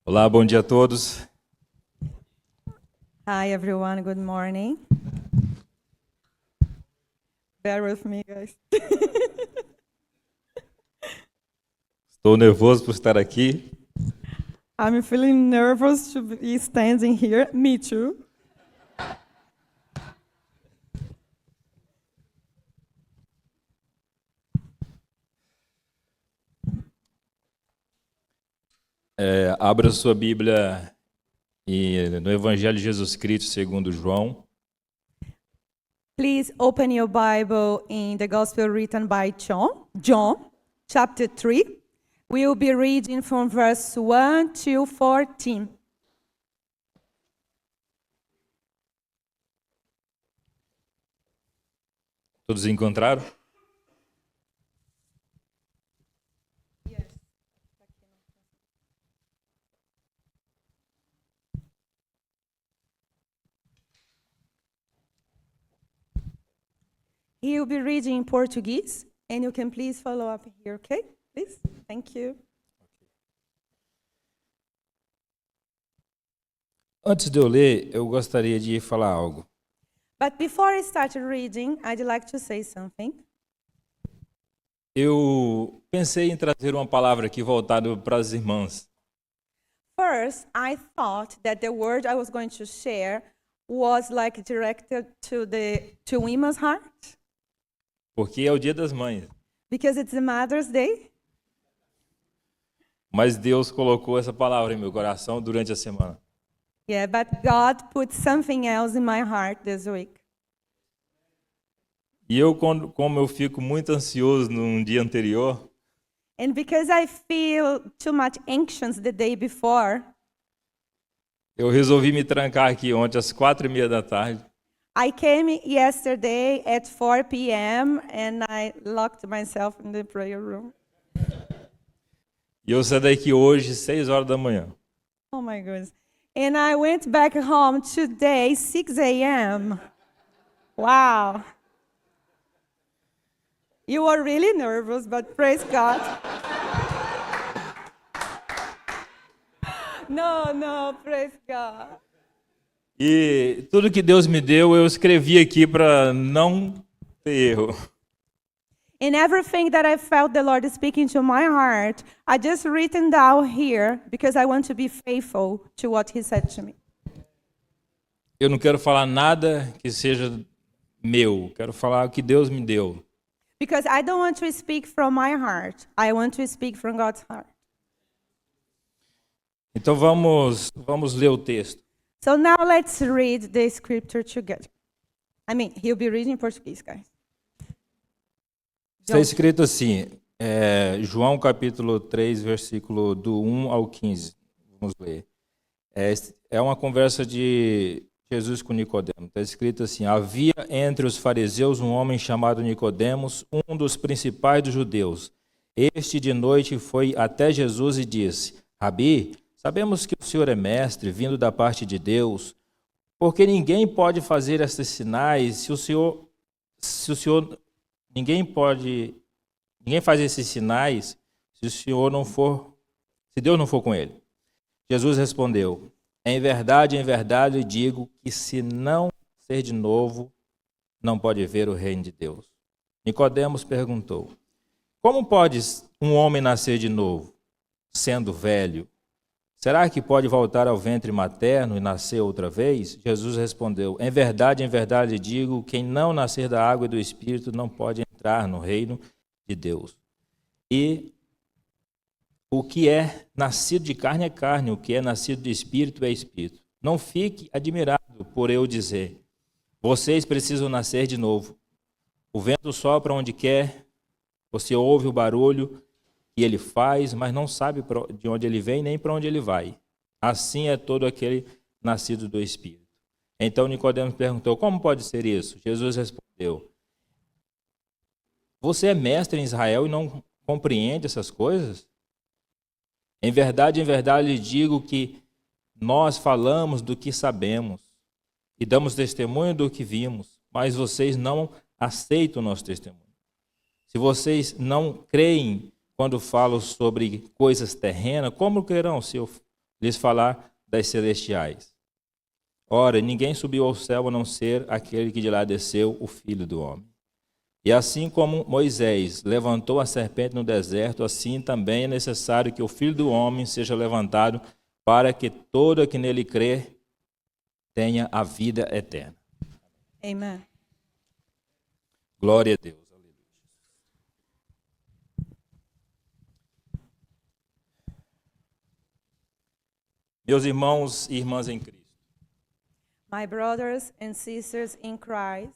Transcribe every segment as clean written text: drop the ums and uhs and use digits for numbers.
Olá, bom dia a todos. Hi everyone, good morning. Bear with me, guys. Estou nervoso por estar aqui. I'm feeling nervous to be standing here. Me too. Abra sua Bíblia no Evangelho de Jesus Cristo segundo João, Please open your Bible in the Gospel written by John, chapter 3. We will be reading from verse 1 to 14. todos encontraram? He will be reading in Portuguese, and you can please follow up here, okay? Please, thank you. Antes de eu ler, eu gostaria de falar algo. But before I start reading, I'd like to say something. Eu pensei em trazer uma palavra aqui voltada para as irmãs. First, I thought that the word I was going to share was like directed to women's heart, Porque é o Dia das Mães. because it's a Mother's Day. Mas Deus colocou essa palavra em meu coração durante a semana. Yeah, but God put something else in my heart this week. E como eu fico muito ansioso num dia anterior, And because I feel too much anxious the day before, eu resolvi me trancar aqui ontem às 4:30 da tarde. I came yesterday at 4 p.m. and I locked myself in the prayer room. E eu saí daqui hoje 6 horas da manhã. Oh my goodness. And I went back home today, 6 a.m. Wow. You were really nervous, but praise God. No, praise God. E tudo que Deus me deu, eu escrevi aqui para não ter erro. And everything that I felt the Lord speaking to my heart, I just written down here because I want to be faithful to what He said to me. Eu não quero falar nada que seja meu, quero falar o que Deus me deu. Because I don't want to speak from my heart. I want to speak from God's heart. Então vamos ler o texto. So now let's read the scripture together. I mean, he'll be reading in Portuguese, guys. Está escrito assim, João capítulo 3, versículo do 1 ao 15. Vamos ler. É uma conversa de Jesus com Nicodemo. Está escrito assim: havia entre os fariseus um homem chamado Nicodemos, um dos principais dos judeus. Este de noite foi até Jesus e disse: Rabi, sabemos que o Senhor é mestre, vindo da parte de Deus, porque ninguém pode fazer estes sinais ninguém faz esses sinais se Deus não for com ele. Jesus respondeu: em verdade lhe digo que se não ser de novo, não pode ver o reino de Deus. Nicodemos perguntou: como pode um homem nascer de novo, sendo velho? Será que pode voltar ao ventre materno e nascer outra vez? Jesus respondeu: em verdade lhe digo, quem não nascer da água e do Espírito não pode entrar no reino de Deus. E o que é nascido de carne é carne, o que é nascido de Espírito é Espírito. Não fique admirado por eu dizer: vocês precisam nascer de novo. O vento sopra onde quer, você ouve o barulho e ele faz, mas não sabe de onde ele vem nem para onde ele vai. Assim é todo aquele nascido do Espírito. Então Nicodemos perguntou: como pode ser isso? Jesus respondeu: você é mestre em Israel e não compreende essas coisas? Em verdade lhe digo que nós falamos do que sabemos e damos testemunho do que vimos, mas vocês não aceitam o nosso testemunho. Se vocês não creem quando falo sobre coisas terrenas, como crerão se eu lhes falar das celestiais. Ora, ninguém subiu ao céu a não ser aquele que de lá desceu, o Filho do Homem. E assim como Moisés levantou a serpente no deserto, assim também é necessário que o Filho do Homem seja levantado, para que todo que nele crê tenha a vida eterna. Amen. Glória a Deus. Meus irmãos e irmãs em Cristo, My brothers and sisters in Christ,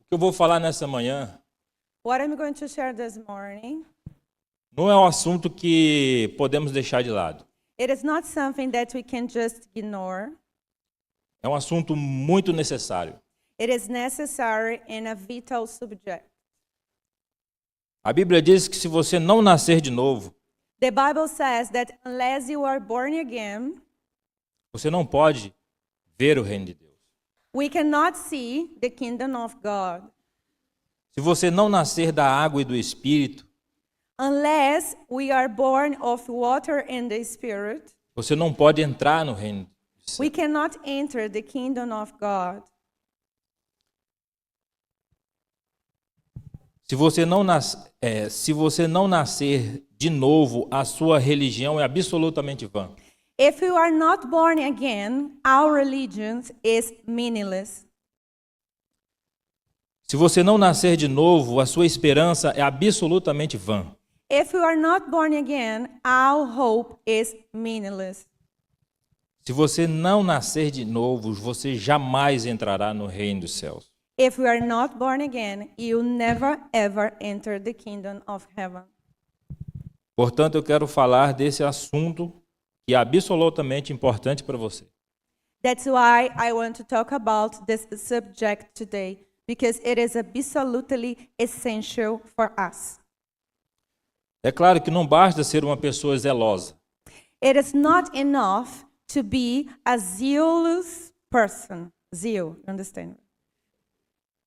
o que eu vou falar nessa manhã what I'm going to share this morning, não é um assunto que podemos deixar de lado. it is not something that we can just ignore. É um assunto muito necessário. It is necessary and a vital subject. A Bíblia diz que se você não nascer de novo, The Bible says that unless you are born again, você não pode ver o reino de Deus. we cannot see the kingdom of God. Se você não nascer da água e do Espírito, Unless we are born of water and the Spirit, você não pode entrar no reino do céu. we cannot enter the kingdom of God. Se você não nascer de novo, a sua religião é absolutamente vã. If you are not born again, our religion is meaningless. Se você não nascer de novo, a sua esperança é absolutamente vã. If you are not born again, our hope is meaningless. Se você não nascer de novo, você jamais entrará no reino dos céus. If you are not born again, you never ever enter the kingdom of heaven. Portanto, eu quero falar desse assunto que é absolutamente importante para você. That's why I want to talk about this subject today, because it is absolutely essential for us. É claro que não basta ser uma pessoa zelosa. It is not enough to be a zealous person. Zeal, you understand?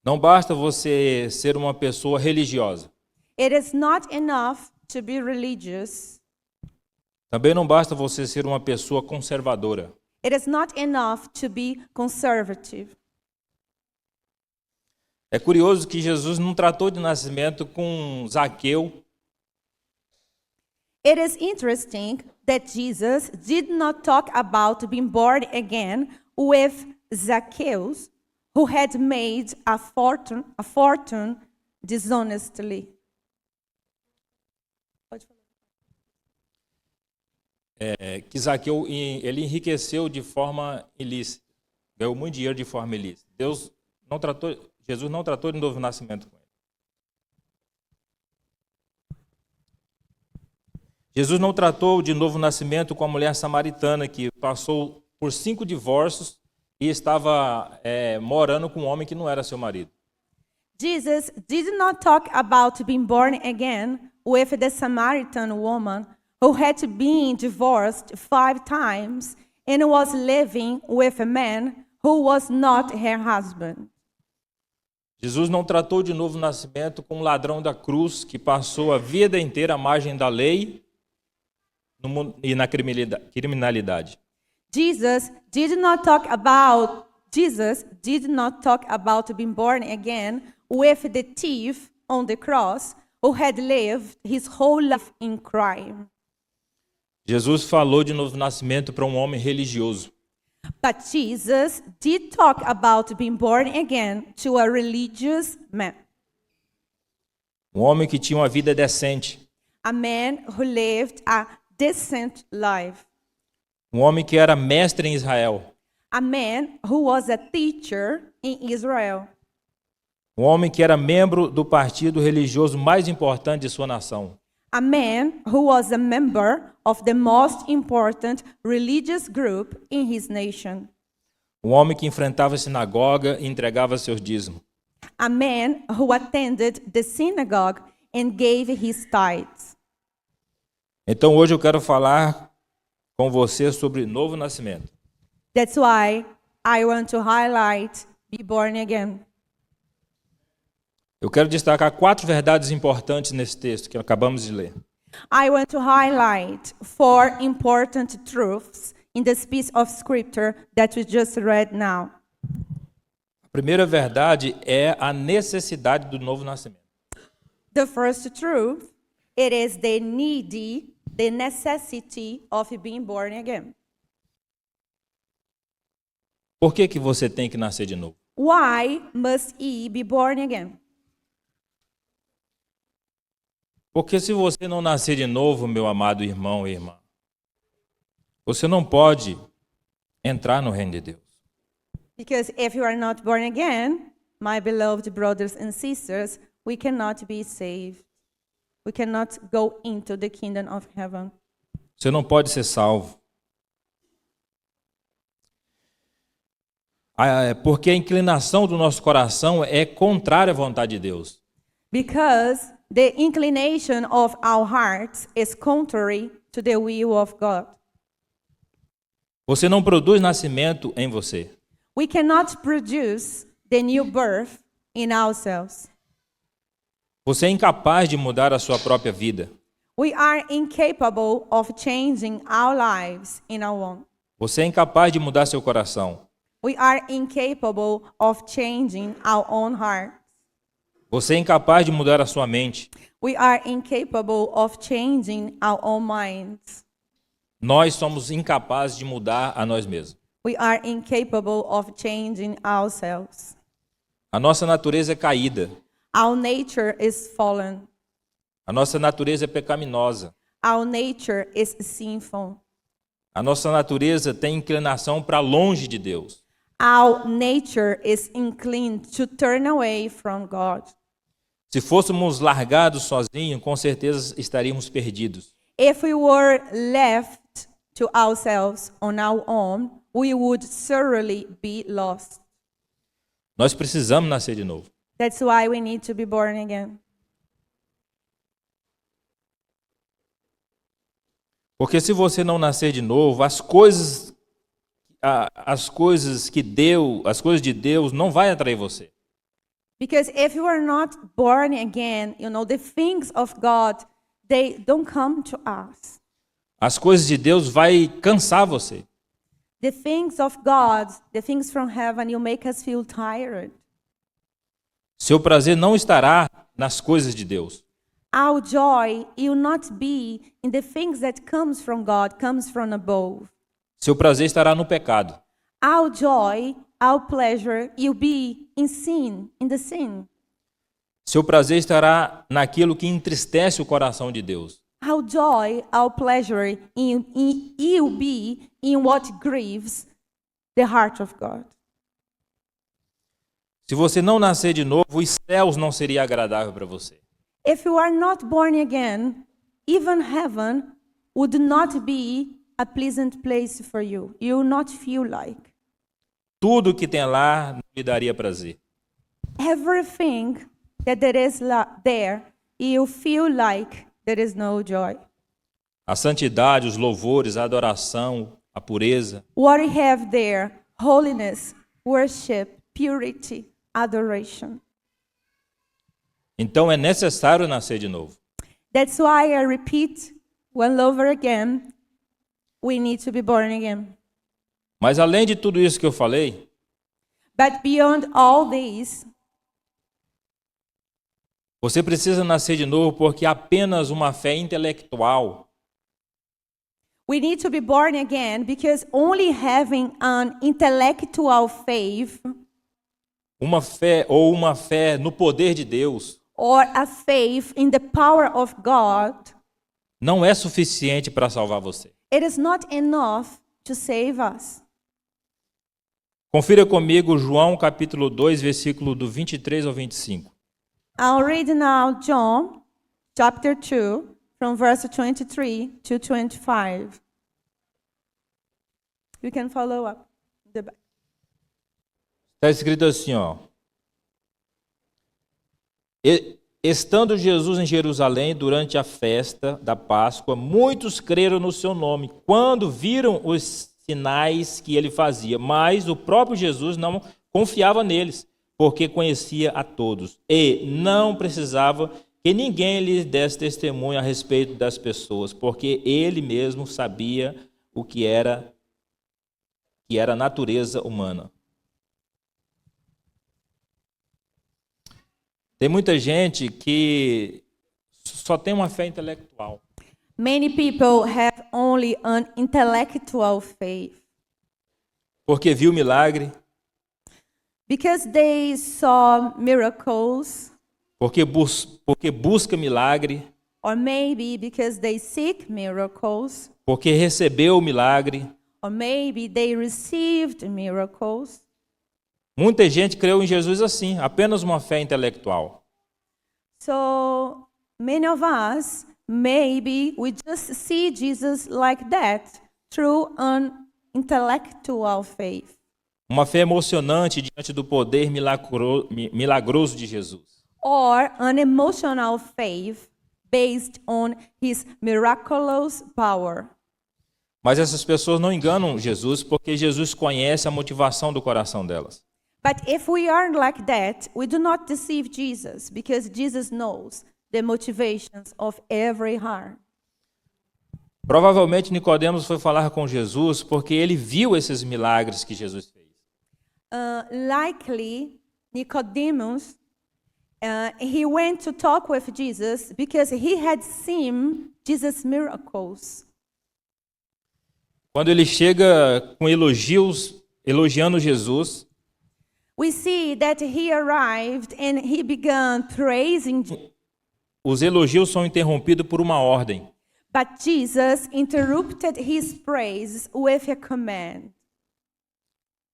Não basta você ser uma pessoa religiosa. It is not enough to be religious. Também não basta você ser uma pessoa conservadora. It is not enough to be conservative. É curioso que Jesus não tratou de nascimento com Zaqueu. It is interesting that Jesus did not talk about being born again with Zacchaeus, who had made a fortune dishonestly. Que Zaqueu ele enriqueceu de forma ilícita, ganhou muito dinheiro de forma ilícita. Jesus não tratou de novo nascimento com ele. Jesus não tratou de novo nascimento com a mulher samaritana que passou por 5 divórcios e estava morando com um homem que não era seu marido. Jesus did not talk about being born again with the Samaritan woman who had been divorced 5 times and was living with a man who was not her husband. Jesus não tratou de novo nascimento com um ladrão da cruz que passou a vida inteira à margem da lei e na criminalidade. Jesus did not talk about being born again with the thief on the cross who had lived his whole life in crime. Jesus falou de novo nascimento para um homem religioso. But Jesus did talk about being born again to a religious man. Um homem que tinha uma vida decente. A man who lived a decent life. Um homem que era mestre em Israel. A man who was a teacher in Israel. Um homem que era membro do partido religioso mais importante de sua nação. A man who was a member of the most important religious group in his nation. Um homem que enfrentava a sinagoga e entregava seus dízimos. A man who attended the synagogue and gave his tithes. Então hoje eu quero falar com você sobre novo nascimento. That's why I want to highlight be born again. Eu quero destacar 4 verdades importantes nesse texto que acabamos de ler. I want to highlight 4 important truths in this piece of scripture that we just read now. A primeira verdade é a necessidade do novo nascimento. The first truth, it is the necessity of being born again. Por que você tem que nascer de novo? Why must ye be born again? Porque se você não nascer de novo, meu amado irmão e irmã, você não pode entrar no reino de Deus. Because if you are not born again, my beloved brothers and sisters, we cannot be saved. We cannot go into the kingdom of heaven. Você não pode ser salvo. Porque a inclinação do nosso coração é contrária à vontade de Deus. Because the inclination of our hearts is contrary to the will of God. Você não produz nascimento em você. We cannot produce the new birth in ourselves. Você é incapaz de mudar a sua própria vida. We are incapable of changing our lives in our own. Você é incapaz de mudar seu coração. We are incapable of changing our own heart. Você é incapaz de mudar a sua mente. We are incapable of changing our own minds. Nós somos incapazes de mudar a nós mesmos. We are incapable of changing ourselves. A nossa natureza é caída. Our nature is fallen. A nossa natureza é pecaminosa. Our nature is sinful. A nossa natureza tem inclinação para longe de Deus. Our nature is inclined to turn away from God. Se fôssemos largados sozinhos, com certeza estaríamos perdidos. If we were left to ourselves on our own, we would surely be lost. Nós precisamos nascer de novo. That's why we need to be born again. Porque se você não nascer de novo, as coisas de Deus não vai atrair você. Because if you are not born again, the things of God, they don't come to us. As coisas de Deus vai cansar você. The things of God, the things from heaven, you make us feel tired. Seu prazer não estará nas coisas de Deus. Our joy will not be in the things that comes from God, comes from above. Seu prazer estará no pecado. Our joy, our pleasure will be in sin, in the sin. Seu prazer estará naquilo que entristece o coração de Deus. Our joy, our pleasure will be in what grieves the heart of God. Se você não nascer de novo, os céus não seriam agradáveis para você. If you are not born again, even heaven would not be a pleasant place for you. You will not feel like. Tudo que tem lá não lhe daria prazer. Everything that there is there, you feel like there is no joy. A santidade, os louvores, a adoração, a pureza. What we have there, holiness, worship, purity, adoration. Então é necessário nascer de novo. That's why I repeat one over again, we need to be born again. Mas além de tudo isso que eu falei, But beyond all this, você precisa nascer de novo porque apenas uma fé intelectual we need to be born again because only having an intellectual faith uma fé no poder de Deus or a faith in the power of God, não é suficiente para salvar você. it is not enough to save us. Confira comigo João capítulo 2, versículo do 23 ao 25. I'll read now John chapter 2 from verse 23 to 25. You can follow up. Está escrito assim, ó. Estando Jesus em Jerusalém durante a festa da Páscoa, muitos creram no seu nome, quando viram os sinais que ele fazia. Mas o próprio Jesus não confiava neles, porque conhecia a todos. E não precisava que ninguém lhe desse testemunho a respeito das pessoas, porque ele mesmo sabia o que era a natureza humana. Tem muita gente que só tem uma fé intelectual. Many people have only an intellectual faith Porque viu milagre, because they saw miracles, porque busca milagre, or maybe because they seek miracles, porque recebeu o milagre. or maybe they received miracles. Muita gente creu em Jesus assim, apenas uma fé intelectual. So many of us, maybe we just see Jesus like that through an intellectual faith, Uma fé emocionante diante do poder milagroso de Jesus. or an emotional faith based on his miraculous power. Mas essas pessoas não enganam Jesus porque Jesus conhece a motivação do coração delas. But if we are like that, we do not deceive Jesus because Jesus knows the motivations of every heart. Provavelmente Nicodemos foi falar com Jesus porque ele viu esses milagres que Jesus fez. Likely, Nicodemus, he went to talk with Jesus because he had seen Jesus' miracles. Quando ele chega com elogios, elogiando Jesus, We see that he arrived and he began praising, os elogios são interrompidos por uma ordem. but Jesus interrupted his praise with a command.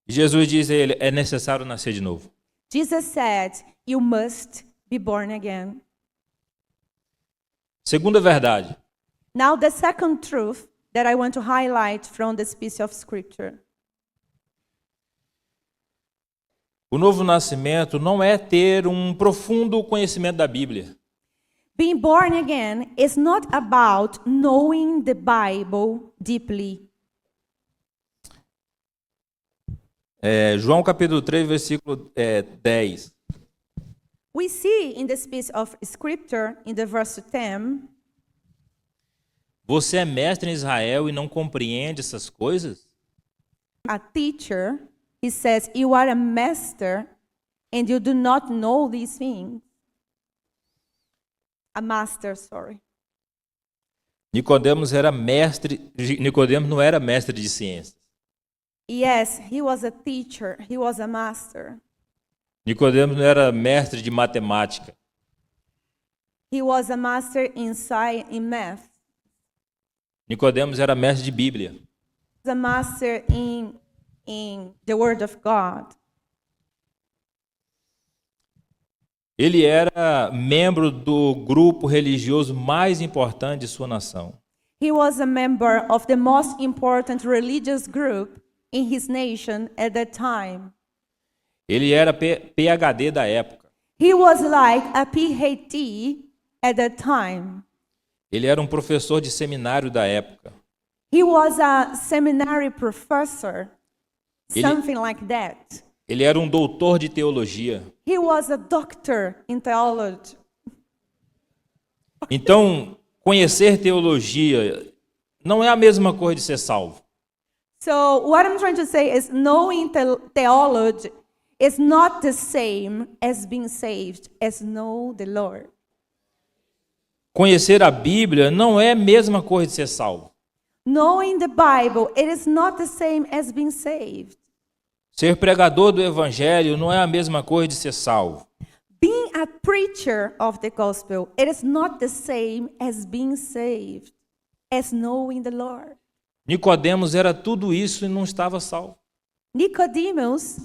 Jesus diz a ele, é necessário nascer de novo. Jesus said, "You must be born again." Segunda verdade, Now, the second truth that I want to highlight from this piece of scripture. o novo nascimento não é ter um profundo conhecimento da Bíblia. Being born again is not about knowing the Bible deeply. João capítulo 3, versículo 10. We see in this piece of scripture, in the verse 10, Você é mestre em Israel e não compreende essas coisas? a teacher, he says, "You are a master and you do not know these things." A master, sorry. Nicodemos não era mestre de ciências. Yes, he was a teacher, he was a master. Nicodemos não era mestre de matemática. He was a master in science, in math. Nicodemos era mestre de Bíblia. He was a master in the Word of God. Ele era membro do grupo religioso mais importante de sua nação. He was a member of the most important religious group in his nation at that time. Ele era PhD da época. He was like a PhD at that time. Ele era um professor de seminário da época. He was a seminary professor, Ele- something like that. Ele era um doutor de teologia. He was a doctor in theology. Então, conhecer teologia não é a mesma coisa de ser salvo. So what I'm trying to say is knowing theology is not the same as being saved, as know the Lord. Conhecer a Bíblia não é a mesma coisa de ser salvo. Knowing the Bible, it is not the same as being saved. Ser pregador do evangelho não é a mesma coisa de ser salvo. Being a preacher of the gospel, it is not the same as being saved, as knowing the Lord. Nicodemos era tudo isso e não estava salvo. Nicodemus,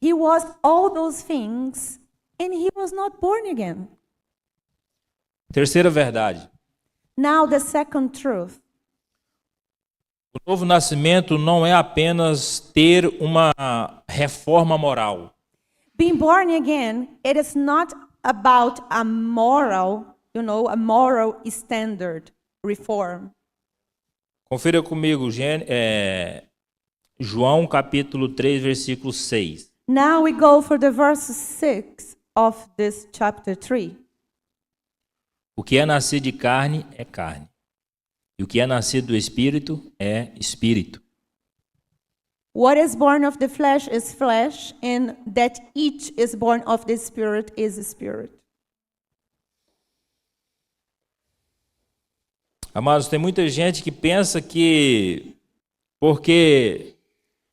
he was all those things and he was not born again. Terceira verdade. Now the second truth. O novo nascimento não é apenas ter uma reforma moral. Being born again, it is not about a moral, a moral standard reform. Confira comigo, João capítulo 3, versículo 6. Now we go for the verse 6 of this chapter 3. O que é nascido de carne é carne. E o que é nascido do Espírito é Espírito. What is born of the flesh is flesh, and that each is born of the Spirit is Spirit. Amados, tem muita gente que pensa que porque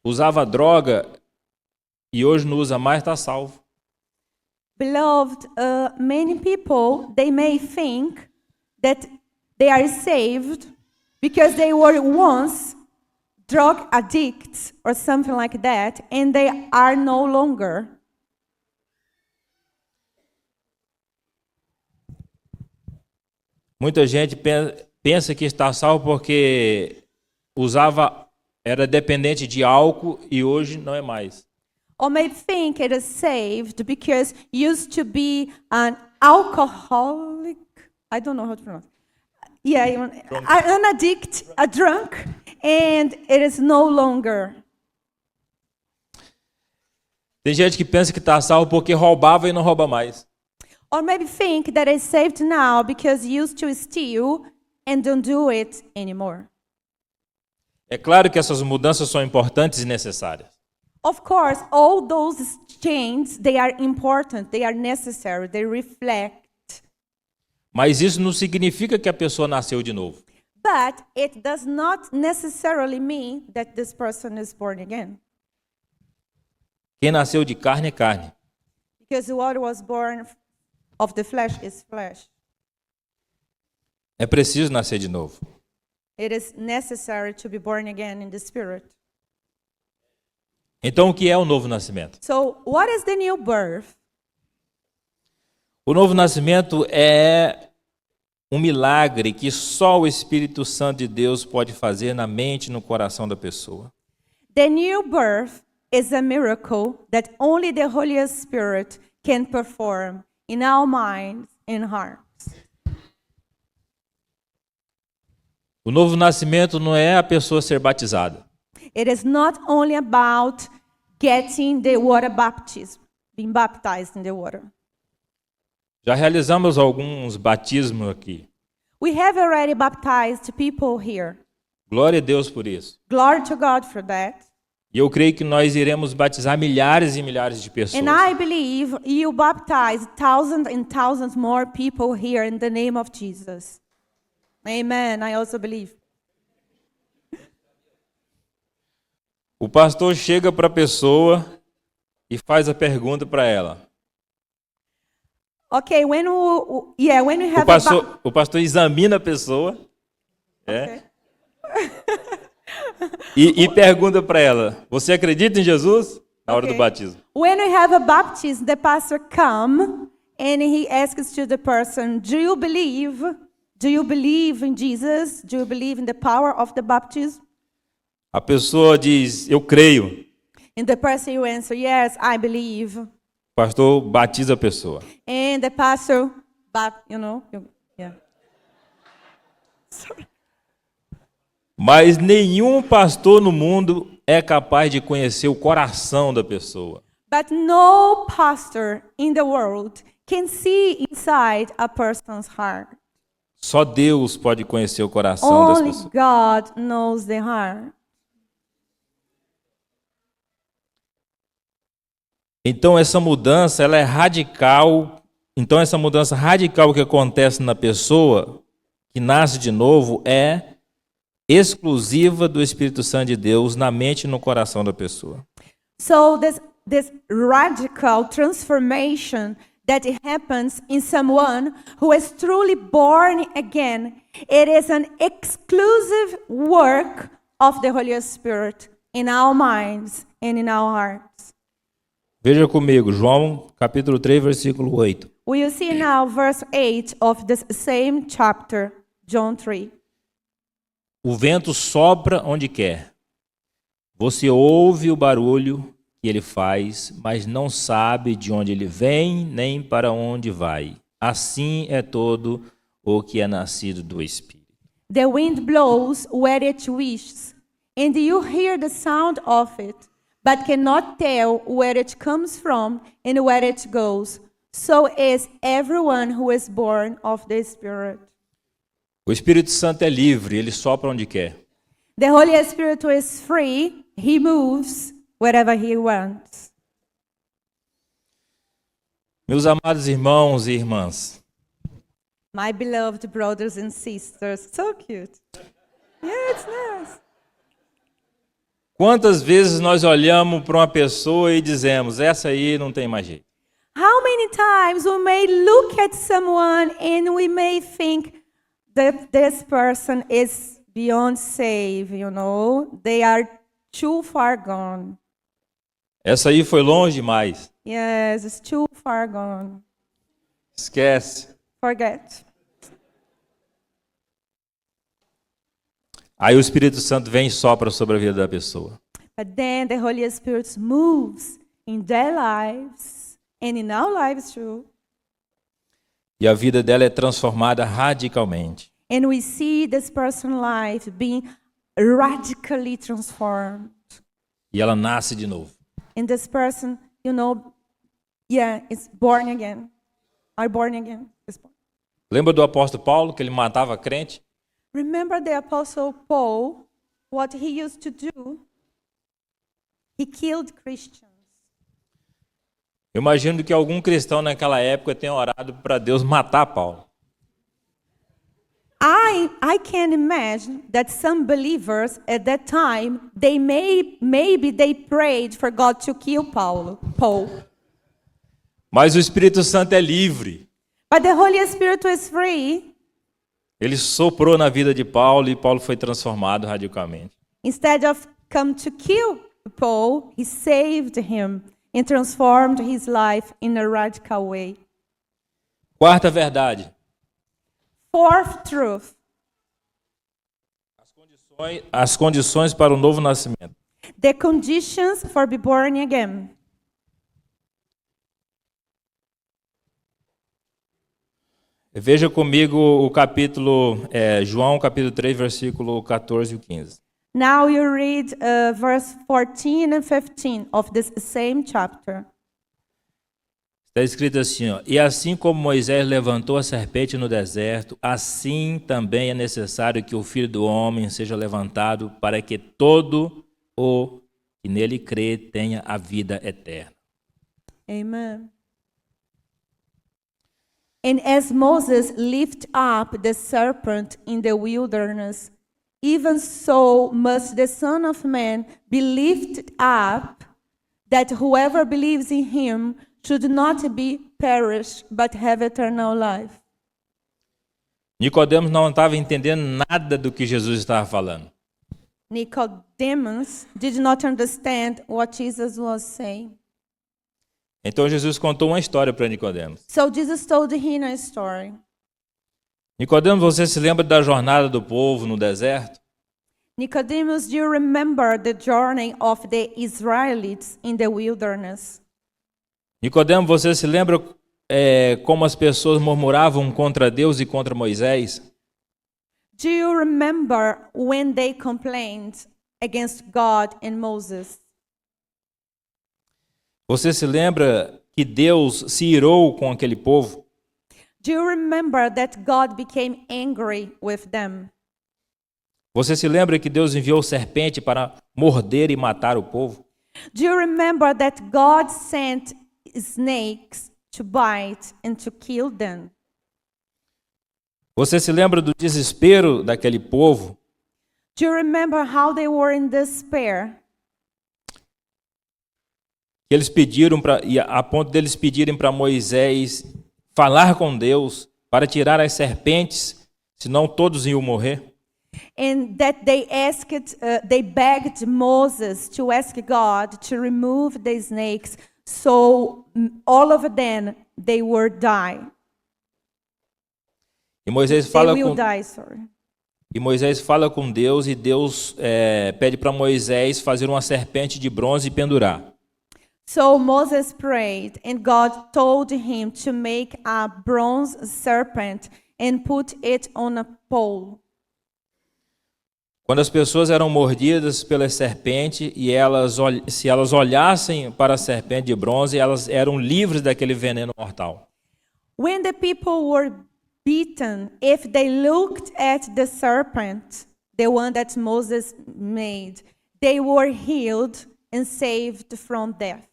usava droga e hoje não usa mais, está salvo. Beloved, many people, they may think that they are saved because they were once drug addicts or something like that, and they are no longer. Muita gente pensa que está salvo porque era dependente de álcool e hoje não é mais. Or may think it is saved because used to be an alcoholic. I don't know how to pronounce. Yeah, an addict, a drunk, and it is no longer. Tem gente que pensa que está salvo porque roubava e não rouba mais. Or maybe think that it's saved now because used to steal and don't do it anymore. É claro que essas mudanças são importantes e necessárias. Of course, all those changes, they are important, they are necessary, they reflect. Mas isso não significa que a pessoa nasceu de novo. But it does not necessarily mean that this person is born again. Quem nasceu de carne é carne. Because what was born of the flesh is flesh. É preciso nascer de novo. It is necessary to be born again in the Spirit. Então, o que é o novo nascimento? So, what is the new birth? O novo nascimento é um milagre que só o Espírito Santo de Deus pode fazer na mente e no coração da pessoa. The new birth is a miracle that only the Holy Spirit can perform in our minds and hearts. O novo nascimento não é a pessoa ser batizada. It is not only about getting the water baptism, being baptized in the water. Já realizamos alguns batismos aqui. We have already baptized people here. Glória a Deus por isso. Glory to God for that. E eu creio que nós iremos batizar milhares e milhares de pessoas. And I believe you baptize thousands and thousands more people here in the name of Jesus. Amen. I also believe. O pastor chega para a pessoa e faz a pergunta para ela. Okay, when we have O pastor examina a pessoa, Okay. e pergunta para ela: você acredita em Jesus? Na hora do Okay. batismo. When we have a baptism, the pastor come and he asks to the person, do you believe in Jesus? Do you believe in the power of the baptism? A pessoa diz: eu creio. And the person will answer, yes, I believe. O pastor batiza a pessoa. And the pastor, yeah. Sorry. Mas nenhum pastor no mundo é capaz de conhecer o coração da pessoa. But no pastor in the world can see inside a person's heart. Só Deus pode conhecer o coração das Only pessoas. God knows the heart. Então essa mudança, ela é radical. Então essa mudança radical que acontece na pessoa que nasce de novo é exclusiva do Espírito Santo de Deus na mente e no coração da pessoa. So this radical transformation that happens in someone who is truly born again, it is an exclusive work of the Holy Spirit in our minds and in our hearts. Veja comigo, João capítulo 3, versículo 8. We will see now verse 8 of this same chapter, John 3. O vento sopra onde quer. Você ouve o barulho que ele faz, mas não sabe de onde ele vem, nem para onde vai. Assim é todo o que é nascido do Espírito. The wind blows where it wishes, and you hear the sound of it, but cannot tell where it comes from and where it goes. so is everyone who is born of the Spirit. O Espírito Santo é livre, ele sopra onde quer. The Holy Spirit is free. He moves wherever he wants. Meus amados irmãos e irmãs, My beloved brothers and sisters. So cute. Yeah, it's nice. quantas vezes nós olhamos para uma pessoa e dizemos, essa aí não tem mais jeito. How many times we may look at someone and we may think that this person is beyond save, you know? They are too far gone. Essa aí foi longe demais. Yes, it's too far gone. Esquece. Forget. Aí o Espírito Santo vem e sopra sobre a vida da pessoa. But then the Holy Spirit moves in their lives and in our lives too. E a vida dela é transformada radicalmente. And we see this person's life being radically transformed. E ela nasce de novo. And this person, you know, is born again. Are born again. Is born. Lembra do apóstolo Paulo, que ele matava crente? Remember the Apostle Paul, what he used to do? He killed Christians. Eu imagino que algum cristão naquela época tenha orado para Deus matar Paulo. I can imagine that some believers at that time, maybe they prayed for God to kill Paul. Mas o Espírito Santo é livre. But the Holy Spirit is free. Ele soprou na vida de Paulo e Paulo foi transformado radicalmente. Instead of come to kill Paul, he saved him and transformed his life in a radical way. Quarta verdade. Fourth truth. As condições para o novo nascimento. The conditions for be born again. Veja comigo o capítulo, João capítulo 3, versículo 14 e 15. Now you read verse 14 and 15 of this same chapter. Está escrito assim, ó, e assim como Moisés levantou a serpente no deserto, assim também é necessário que o Filho do Homem seja levantado para que todo o que nele crê tenha a vida eterna. Amen. And as Moses lifted up the serpent in the wilderness, even so must the Son of Man be lifted up, that whoever believes in him should not be perished, but have eternal life. Nicodemos não estava entendendo nada do que Jesus estava falando. Nicodemus did not understand what Jesus was saying. Então Jesus contou uma história para Nicodemos. So Jesus told him a story. Nicodemos, você se lembra da jornada do povo no deserto? Nicodemus, do you remember the journey of the Israelites in the wilderness? Nicodemos, você se lembra como as pessoas murmuravam contra Deus e contra Moisés? Do you remember when they complained against God and Moses? Você se lembra que Deus se irou com aquele povo? Do you remember that God became angry with them? Você se lembra que Deus enviou serpente para morder e matar o povo? Do you remember that God sent snakes to bite and to kill them? Você se lembra do desespero daquele povo? Do you remember how they were in despair? Eles pediram a ponto deles pedirem para Moisés falar com Deus para tirar as serpentes, senão todos iam morrer. And that they begged Moses to ask God to remove the snakes, so all of them they will die. E Moisés They fala will com die, sorry. E Moisés fala com Deus e Deus pede para Moisés fazer uma serpente de bronze e pendurar. So Moses prayed, and God told him to make a bronze serpent and put it on a pole. Quando as pessoas eram mordidas pela serpente e se elas olhassem para a serpente de bronze, elas eram livres daquele veneno mortal. When the people were beaten, if they looked at the serpent, the one that Moses made, they were healed and saved from death.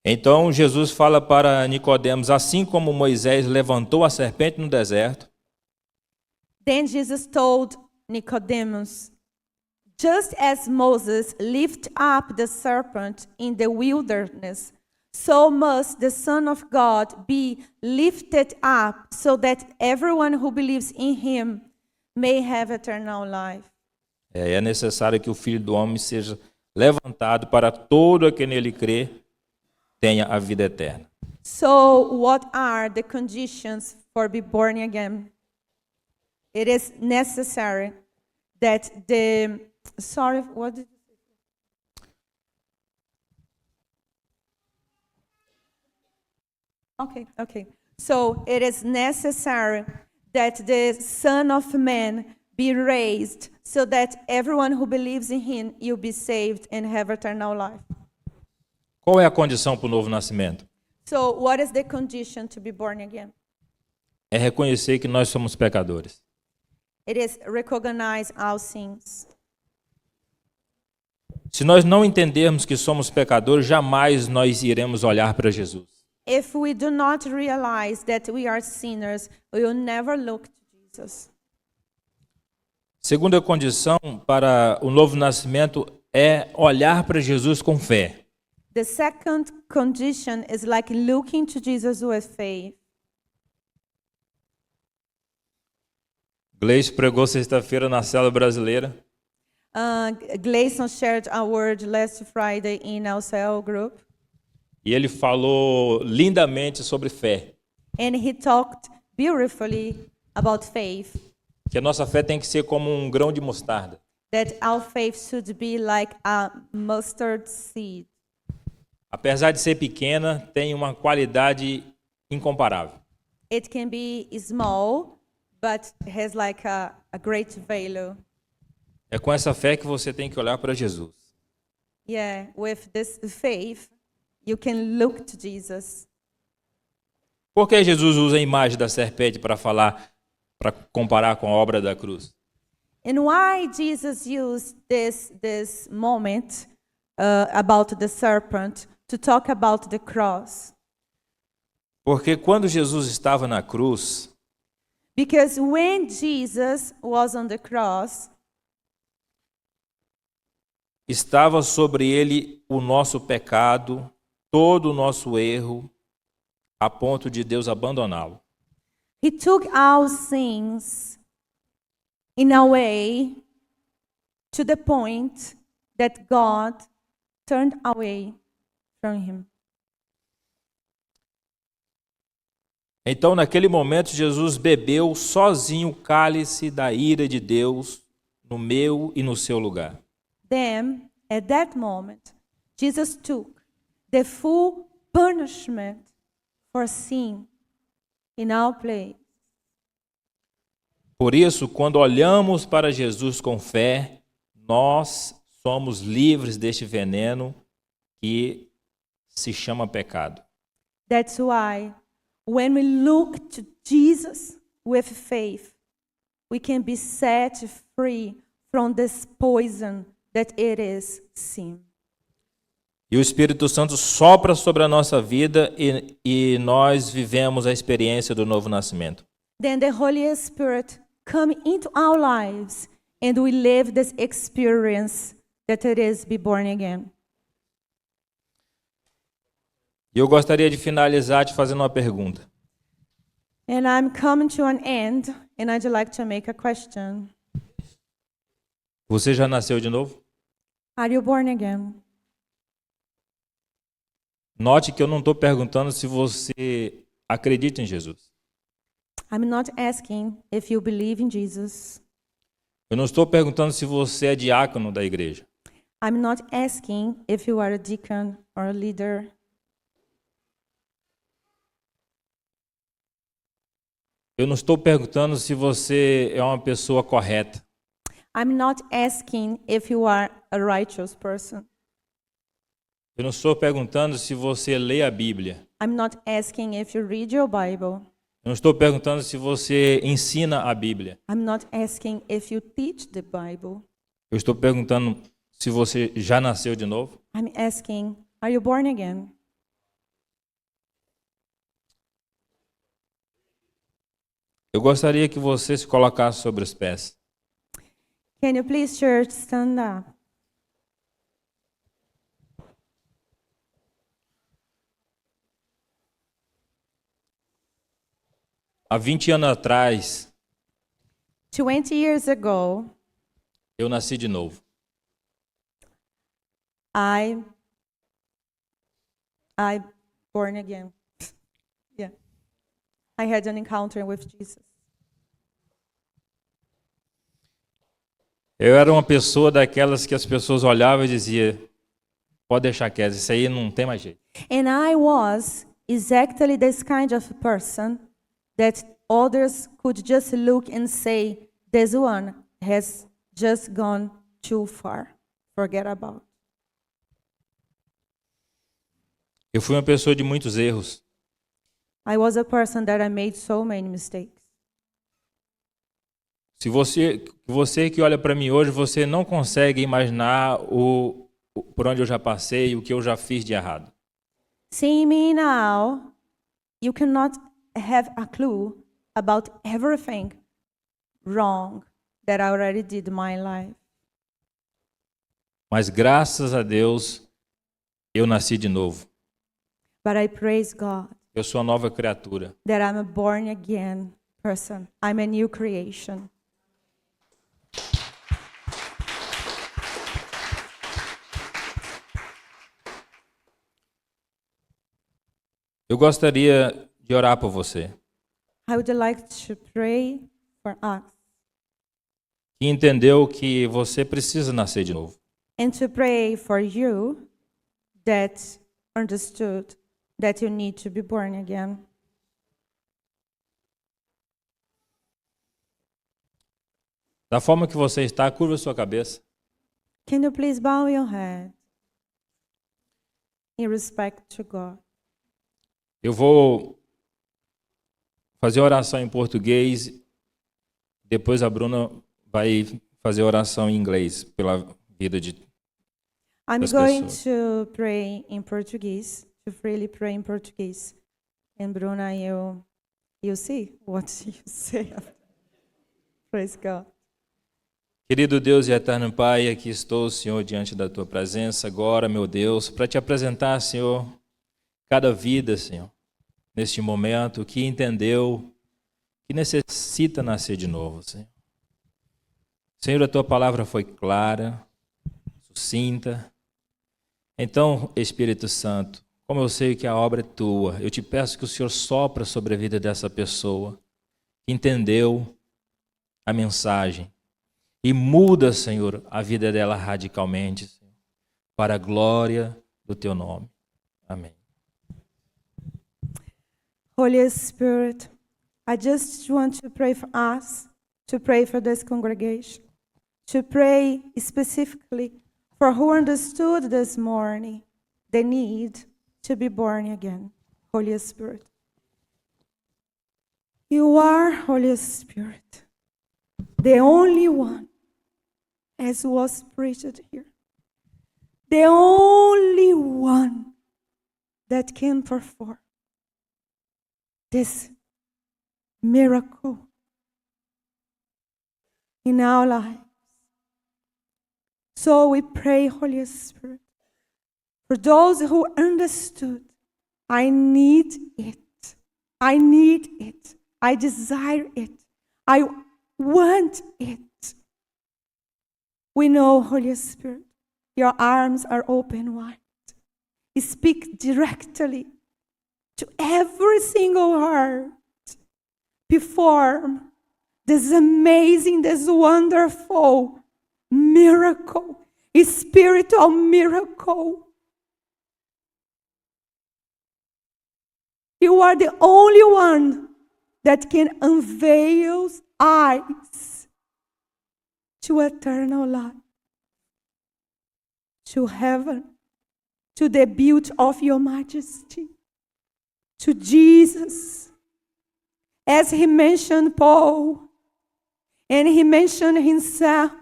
Então Jesus fala para Nicodemos, assim como Moisés levantou a serpente no deserto, Then Jesus told Nicodemus, just as Moses lifted up the serpent in the wilderness, so must the Son of God be lifted up, so that everyone who believes in him may have eternal life. é necessário que o Filho do Homem seja levantado para todo aquele que nele crê tenha a vida eterna. So, what are the conditions for be born again? It is necessary that what did you say? Okay. So, it is necessary that the Son of Man be raised, so that everyone who believes in him will be saved and have eternal life. Qual é a condição para o novo nascimento? So, what is the condition to be born again? É reconhecer que nós somos pecadores. It is recognize our sins. Se nós não entendermos que somos pecadores, jamais nós iremos olhar para Jesus. If we do not realize that we are sinners, we will never look to Jesus. Segunda condição para o novo nascimento é olhar para Jesus com fé. The second condition is like looking to Jesus with faith. Gleice pregou sexta-feira na célula brasileira. Gleison shared a word last Friday in our cell group, E ele falou lindamente sobre fé. and he talked beautifully about faith, Que a nossa fé tem que ser como um grão de mostarda. that our faith should be like a mustard seed. Apesar de ser pequena, tem uma qualidade incomparável. It can be small, but has like a great value. É com essa fé que você tem que olhar para Jesus. Yeah, with this faith, you can look to Jesus. Por que Jesus usa a imagem da serpente para comparar com a obra da cruz? And why Jesus used this moment about the serpent to talk about the cross? Porque quando Jesus estava na cruz, Because when Jesus was on the cross, estava sobre ele o nosso pecado, todo o nosso erro, a ponto de Deus abandoná-lo. he took our sins in a way to the point that God turned away from him. Então, naquele momento, Jesus bebeu sozinho o cálice da ira de Deus no meu e no seu lugar. Then, at that moment, Jesus took the full punishment for sin in our place. Por isso, quando olhamos para Jesus com fé, nós somos livres deste veneno que se chama pecado. That's why when we look to Jesus with faith, we can be set free from this poison that it is sin. E o Espírito Santo sopra sobre a nossa vida e nós vivemos a experiência do novo nascimento. Then the Holy Spirit come into our lives and we live this experience that it is be born again. E eu gostaria de finalizar te fazendo uma pergunta. And I'm coming to an end and I'd like to make a question. Você já nasceu de novo? Are you born again? Note que eu não estou perguntando se você acredita em Jesus. I'm not asking if you believe in Jesus. Eu não estou perguntando se você é diácono da igreja. I'm not asking if you are a deacon or a leader. Eu não estou perguntando se você é uma pessoa correta. I'm not asking if you are a righteous person. Eu não estou perguntando se você lê a Bíblia. I'm not asking if you read your Bible. Eu não estou perguntando se você ensina a Bíblia. I'm not asking if you teach the Bible. Eu estou perguntando se você já nasceu de novo. I'm asking, are you born again? Eu gostaria que você se colocasse sobre os pés. Can you please, church, stand up? Há 20 anos atrás, 20 years ago, eu nasci de novo. I born again. Yeah. I had an encounter with Jesus. Eu era uma pessoa daquelas que as pessoas olhavam e diziam, pode deixar quieto, isso aí não tem mais jeito. And I was exactly this kind of person that others could just look and say, this one has just gone too far. Forget about. Eu fui uma pessoa de muitos erros. I was a person that I made so many mistakes. Se você que olha para mim hoje, você não consegue imaginar por onde eu já passei, o que eu já fiz de errado. Seeing me now, you cannot have a clue about everything wrong that I already did in my life. Mas graças a Deus, eu nasci de novo. But I praise God Eu sou uma nova criatura. that I'm a born again person. I'm a new creation. Eu gostaria de orar por você. I would like to pray for us Que entendeu que você precisa nascer de novo. and to pray for you that understood that you need to be born again. Da forma que você está, curva sua cabeça. Can you please bow your head in respect to God? Eu vou fazer oração em português, depois a Bruna vai fazer oração em inglês pela vida de I'm das going pessoas. to pray in Portuguese, to freely pray in Portuguese. And Bruna, you see what you say. Praise God. Querido Deus e eterno Pai, aqui estou, Senhor, diante da Tua presença agora, meu Deus, para Te apresentar, Senhor, cada vida, Senhor, neste momento, que entendeu que necessita nascer de novo, Senhor. Senhor, a Tua palavra foi clara, sucinta. Então, Espírito Santo, como eu sei que a obra é Tua, eu Te peço que o Senhor sopra sobre a vida dessa pessoa, que entendeu a mensagem, e muda, Senhor, a vida dela radicalmente, Senhor, para a glória do Teu nome. Amém. Holy Spirit, I just want to pray for us, to pray for this congregation, to pray specifically for who understood this morning the need to be born again. Holy Spirit. You are, Holy Spirit, the only one, as was preached here, the only one that can perform this miracle in our lives. So we pray, Holy Spirit, for those who understood, I need it. I need it. I desire it. I want it. We know, Holy Spirit, your arms are open wide. Speak directly to every single heart. Perform this amazing, this wonderful miracle, a spiritual miracle. You are the only one that can unveil eyes to eternal life, to heaven, to the beauty of your majesty, to Jesus. As he mentioned Paul, and he mentioned himself,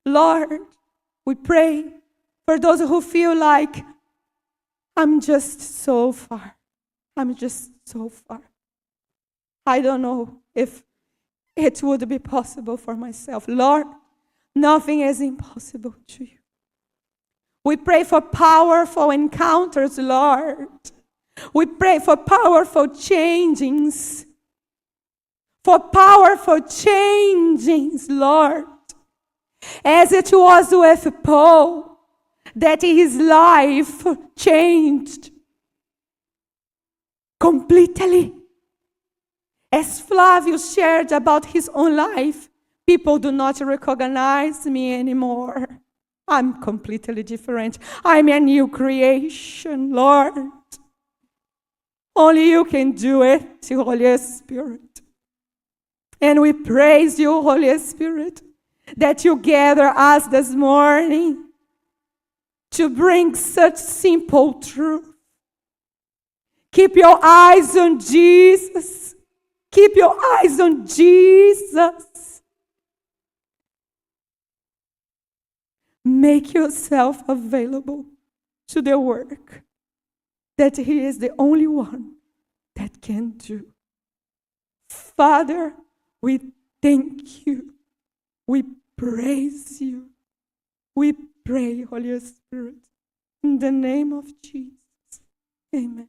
Lord, we pray for those who feel like, I'm just so far. I'm just so far. I don't know if it would be possible for myself. Lord, nothing is impossible to you. We pray for powerful encounters, Lord. We pray for powerful changings. For powerful changings, Lord. As it was with Paul, that his life changed completely. As Flavio shared about his own life, people do not recognize me anymore. I'm completely different. I'm a new creation, Lord. Only you can do it, Holy Spirit. And we praise you, Holy Spirit, that you gather us this morning to bring such simple truth. Keep your eyes on Jesus. Keep your eyes on Jesus. Make yourself available to the work that He is the only one that can do. Father, we thank you. We praise you. We pray, Holy Spirit, in the name of Jesus. Amen.